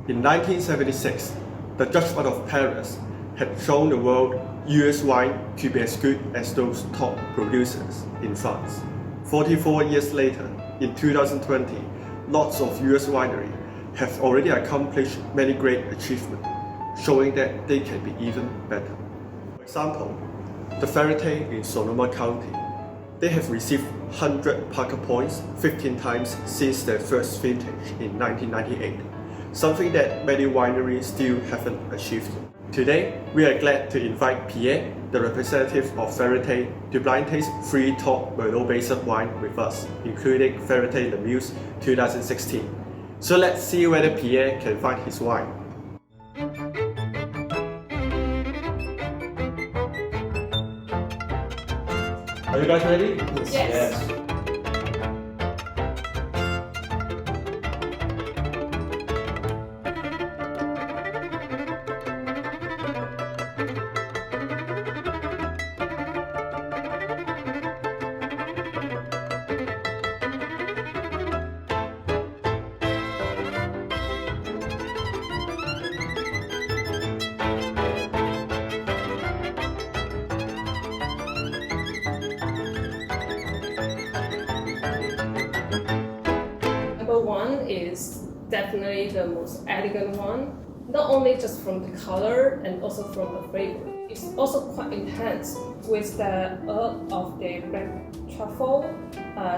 In 1976, the judgment of Paris had shown the world US wine to be as good as those top producers in France. 44 years later, in 2020, lots of US wineries have already accomplished many great achievements, showing that they can be even better. For example, the Vérité in Sonoma County. They have received 100 Parker points 15 times since their first vintage in 1998, something that many wineries still haven't achieved. Today, we are glad to invite Pierre, the representative of Vérité, to blind taste 3 top Merlot-based wine with us, including Vérité La Muse 2016. So let's see whether Pierre can find his wine. Are you guys ready? Yes. Number one is definitely the most elegant one, not only just from the color and also from the flavor. It's also quite intense with the herb of the black truffle,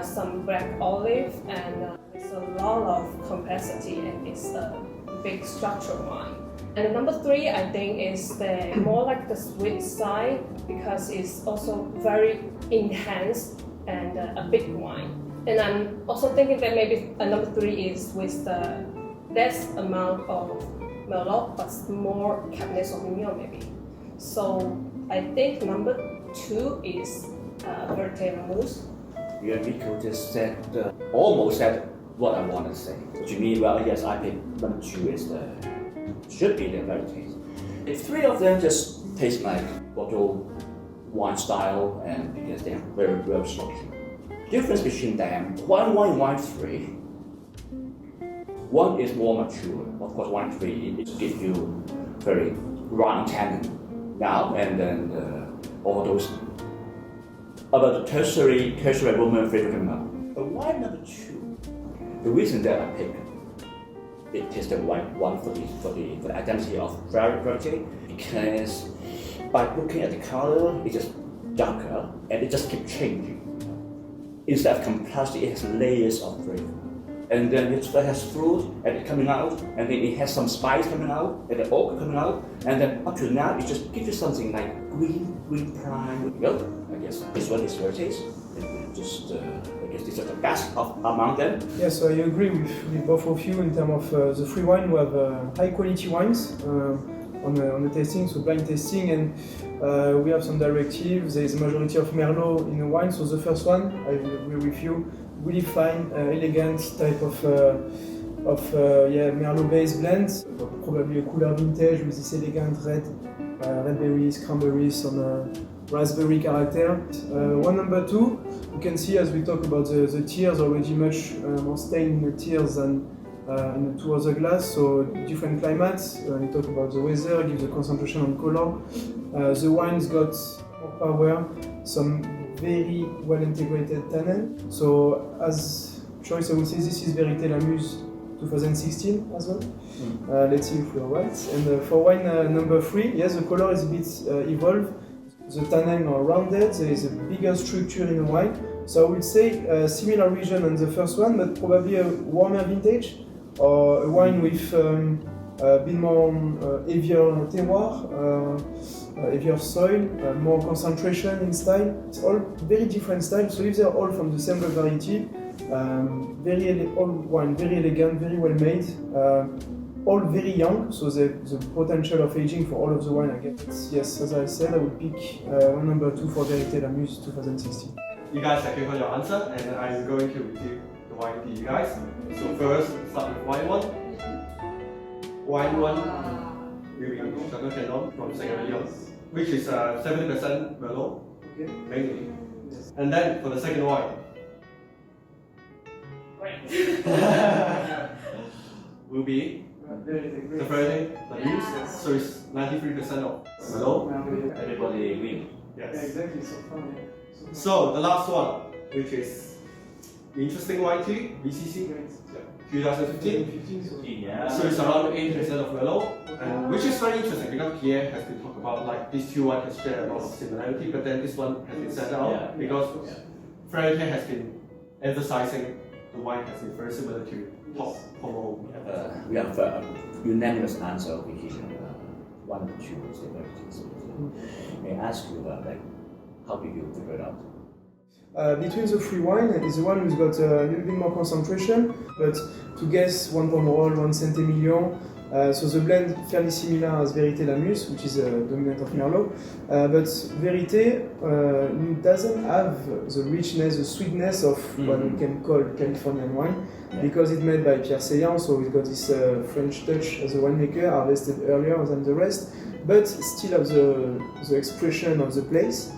some black olive, and it's a lot of complexity and it's a big structural wine. And number three, I think, is the more like the sweet side because it's also very intense and a big wine. And I'm also thinking that maybe number three is with the less amount of Merlot, but more Cabernet Sauvignon maybe. So I think number two is Vérité La Muse. Yeah, Miko just said, almost said what I want to say. To me, well, yes, I think number two is should be the Vérité. If three of them just taste like bottle wine style, and because they are very well structured. Difference between them, wine three. One is more mature. Of course, wine three it gives you very round tannin now, and then all those about the tertiary aroma flavor coming out. But wine number two, the reason that I pick it is the right one for the identity of Vérité, because by looking at the color, it's just darker and it just keeps changing. Instead of complexity, it has layers of flavor. And then it has fruit and it coming out, and then it has some spice coming out, and the oak coming out, and then up to now it just gives you something like green prime. Well, I guess this one is Vérité. I guess this is the best among them. Yes, I agree with both of you in terms of the free wine. We have high quality wines on the tasting, so blind tasting, and we have some directives. There is a majority of Merlot in the wine. So the first one, I will agree with you, really fine, elegant type of Merlot-based blend. Probably a cooler vintage with this elegant red berries, cranberries, some raspberry character. One number two, you can see as we talk about the tears already much more stained in the tears than in the two other glass. So different climates. We talk about the weather, gives a concentration on color. The wine's got more power, some very well integrated tannin. So as choice, I would say this is Vérité La Muse 2016 as well. Let's see if we're right. And for wine number three, yes, the color is a bit evolved. The tannin are rounded, there is a bigger structure in the wine. So I would say a similar region on the first one, but probably a warmer vintage, or a wine with a bit more heavier terroir, heavier soil, more concentration in style. It's all very different styles, so if they're all from the same variety, all wine very elegant, very well made. All very young, so the potential of aging for all of the wine, I guess. Yes, as I said, I would pick one number two for Vérité La Muse 2016. You guys have given your answer, and I'm going to review the wine to you guys. So first, start with wine one. Wine one will be Château Canon from Saint-Élion, which is 70% Merlot, mainly. Yes. And then for the second wine, Great. will be Vérité, The great. Vérité La Muse. Yeah. So it's 93% of Merlot. Everybody agree. Yeah, Yes. exactly, so fun. So the last one, which is interesting wine too, BCC Great. 2015. 15, so Yeah. So it's around 80% of Merlot, and which is very interesting because Pierre has been talking about like these two wines has shared a lot of similarity, but then this one has been set out Yeah. because Yeah. Vérité has been emphasizing the wine has been very similar to top Pomerol. We have a unanimous answer over here. One of the two similarities. May I ask you like, how did you figure it out? Between the three wine is the one who's got a little bit more concentration, but to guess one Pomerol, one Saint-Emilion. So the blend fairly similar as Vérité La Muse, which is a dominant of Merlot, but Vérité doesn't have the richness, the sweetness of what we can call Californian wine, because it's made by Pierre Seillan, so it's got this French touch as a winemaker, harvested earlier than the rest, but still have the expression of the place.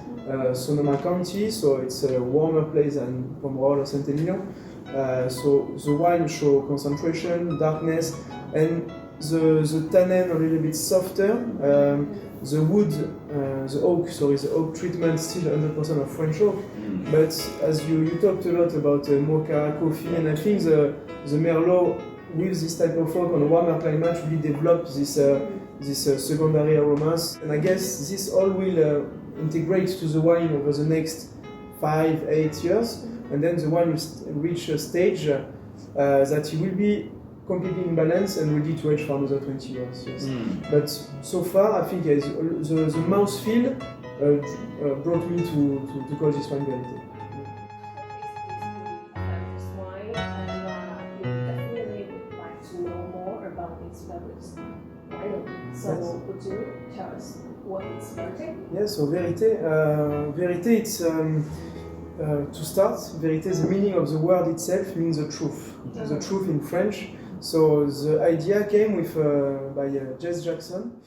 Sonoma County, so it's a warmer place than Pomerol or Saint-Emilion. So the wine show concentration, darkness, and the tannin a little bit softer. The wood, the oak treatment still 100% of French oak. But as you talked a lot about mocha, coffee, and I think the Merlot with this type of oak on a warmer climate really developed this secondary aromas. And I guess this all will integrate to the wine over the next 5-8 years, and then the wine will reach a stage that it will be completely in balance and ready to age for another 20 years. Yes. But so far, I think the mouthfeel brought me to call this wine Vérité. This wine, and we definitely would like to know more about its flavors. So would you tell us what is Vérité? Yes, so Vérité, Vérité, it's to start. Vérité, the meaning of the word itself means the truth. The truth in French. So the idea came with by Jess Jackson.